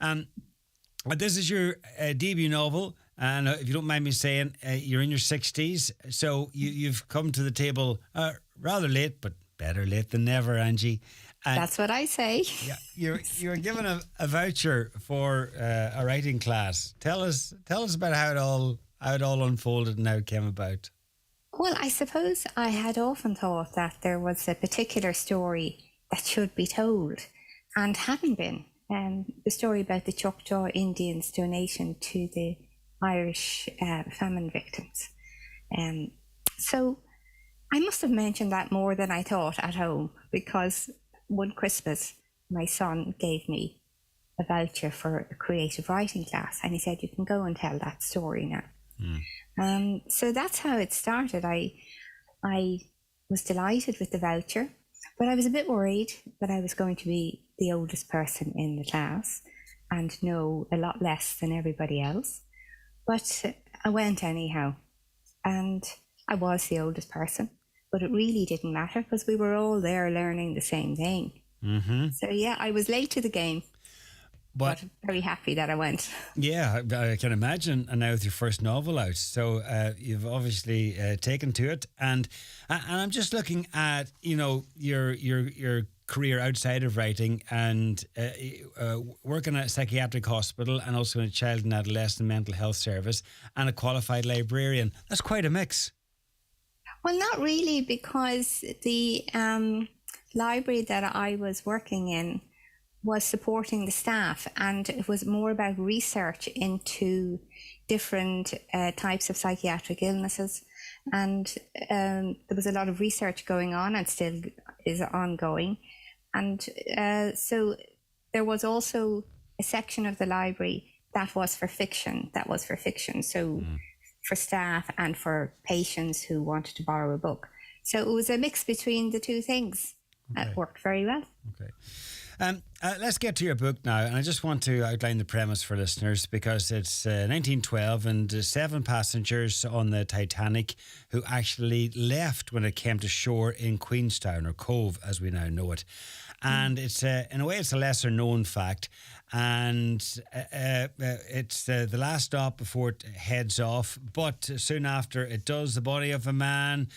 But this is your debut novel, and if you don't mind me saying, you're in your 60s, so you've come to the table rather late, but better late than never, Angie. And That's what I say. yeah, you're given a voucher for a writing class. Tell us about how it all unfolded and how it came about. Well, I suppose I had often thought that there was a particular story that should be told and hadn't been. The story about the Choctaw Indians' donation to the Irish famine victims. So I must have mentioned that more than I thought at home, because one Christmas my son gave me a voucher for a creative writing class, and he said, you can go and tell that story now. So that's how it started. I was delighted with the voucher, but I was a bit worried that I was going to be the oldest person in the class and know a lot less than everybody else. But I went anyhow, and I was the oldest person, but it really didn't matter because we were all there learning the same thing. So yeah, I was late to the game, but very happy that I went. Yeah, I can imagine. And now with your first novel out, so you've obviously taken to it. And I'm just looking at your career outside of writing and working at a psychiatric hospital and also in a child and adolescent mental health service and a qualified librarian. That's quite a mix. Well, not really, because the library that I was working in was supporting the staff, and it was more about research into different types of psychiatric illnesses. And there was a lot of research going on and still is ongoing. And so there was also a section of the library that was for fiction. So for staff and for patients who wanted to borrow a book. So it was a mix between the two things. Okay. It worked very well. Okay. Let's get to your book now, and I just want to outline the premise for listeners, because it's 1912 and 7 passengers on the Titanic who actually left when it came to shore in Queenstown, or Cove as we now know it. And it's in a way it's a lesser known fact, and it's the last stop before it heads off, but soon after it does, the body of a man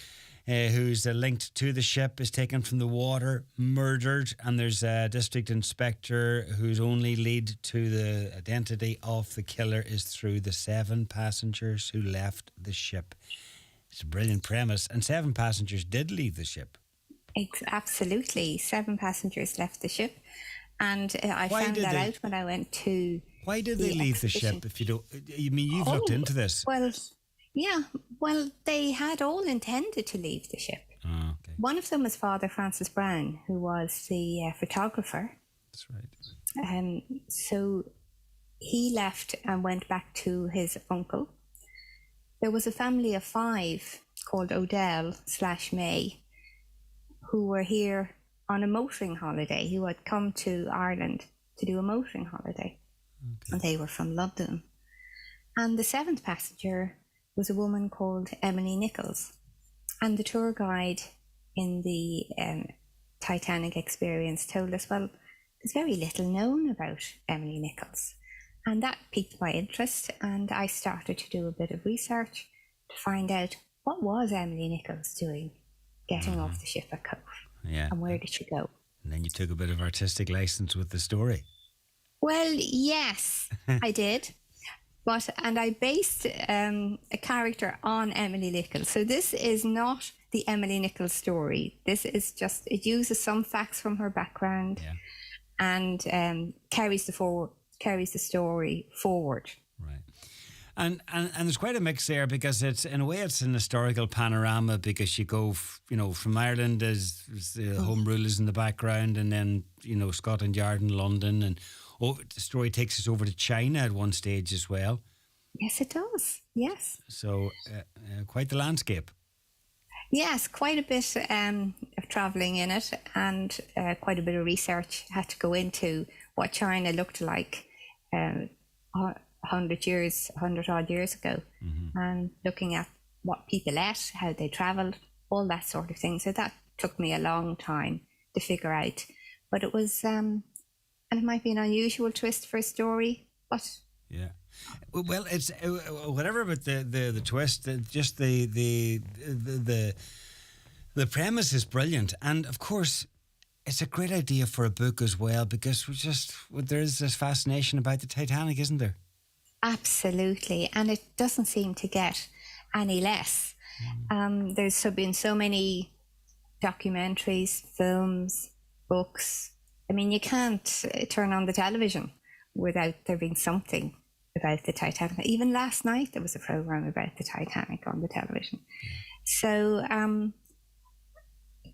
who's linked to the ship is taken from the water, murdered, and there's a district inspector whose only lead to the identity of the killer is through the 7 passengers who left the ship. It's a brilliant premise, and 7 passengers did leave the ship. Absolutely, 7 passengers left the ship, and I found that out when I went to. Why did they leave the ship? If you don't, I mean, you've looked into this. Well, they had all intended to leave the ship. Oh, okay. One of them was Father Francis Brown, who was the photographer. That's right. So he left and went back to his uncle. There was a family of 5 called Odell/May, who were here on a motoring holiday, who had come to Ireland to do a motoring holiday. Okay. And they were from London. And the 7th passenger was a woman called Emily Nichols. And the tour guide in the Titanic experience told us, well, there's very little known about Emily Nichols. And that piqued my interest, and I started to do a bit of research to find out, what was Emily Nichols doing getting off the ship at Cove? Yeah. And where did she go? And then you took a bit of artistic license with the story. Well, yes, I did. And I based a character on Emily Nichols. So this is not the Emily Nichols story. This is just, it uses some facts from her background and carries the story forward. Right. And there's quite a mix there, because it's, in a way, it's an historical panorama, because you go, from Ireland as the Home Rule is in the background, and then, Scotland Yard and London, and the story takes us over to China at one stage as well. Yes, it does. Yes. So quite the landscape. Yes, quite a bit of travelling in it, and quite a bit of research had to go into what China looked like 100 odd years ago, and looking at what people ate, how they travelled, all that sort of thing. So that took me a long time to figure out. But it was And it might be an unusual twist for a story, but Yeah. Well, it's whatever about the twist. Just the premise is brilliant, and of course, it's a great idea for a book as well because there is this fascination about the Titanic, isn't there? absolutely. And it doesn't seem to get any less. There's been so many documentaries, films, books. I mean, you can't turn on the television without there being something about the Titanic. Even last night, there was a program about the Titanic on the television. So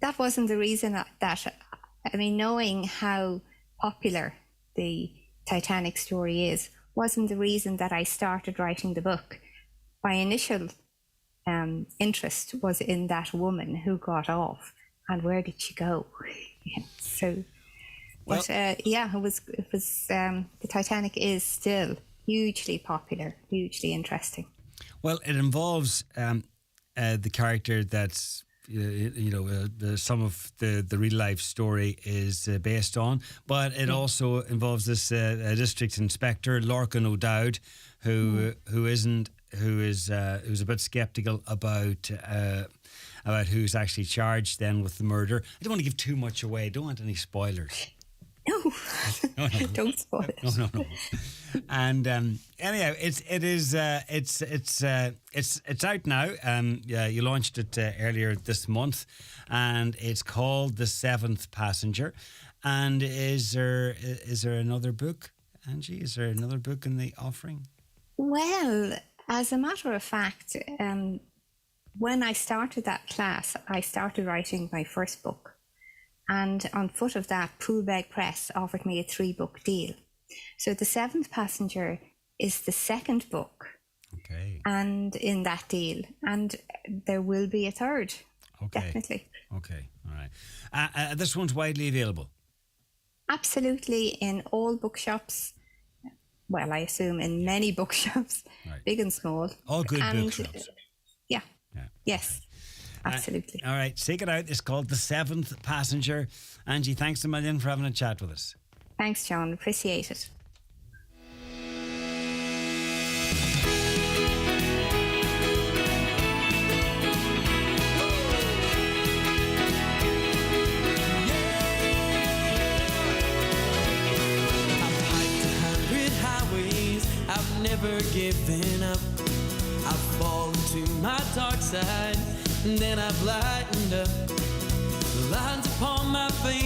that wasn't the reason I mean, knowing how popular the Titanic story is wasn't the reason that I started writing the book. My initial interest was in that woman who got off and where did she go. So, but yeah, it was the Titanic is still hugely popular, hugely interesting. Well, it involves the character that's some of the real life story is based on, but it also involves this district inspector Lorcan O'Dowd, who's a bit sceptical about who's actually charged then with the murder. I don't want to give too much away. I don't want any spoilers. No, No. don't spoil it. No. And anyhow, it's out now. You launched it earlier this month, and it's called The Seventh Passenger. And is there another book, Angie? Is there another book in the offering? Well, as a matter of fact, when I started that class, I started writing my first book. And on foot of that, Poolbeg Press offered me a 3-book deal. So The Seventh Passenger is the second book. Okay. And in that deal. And there will be a third. Okay. Definitely. Okay. All right. This one's widely available. Absolutely, in all bookshops. Well, I assume in many bookshops, Right. big and small. All good bookshops. Yeah. Yeah. Yes. Absolutely. All right, seek it out. It's called The Seventh Passenger. Angie, thanks a million for having a chat with us. Thanks, John. Appreciate it. I've hiked 100 highways. I've never given up. I've fallen to my dark side, and then I've lightened up. The lines upon my face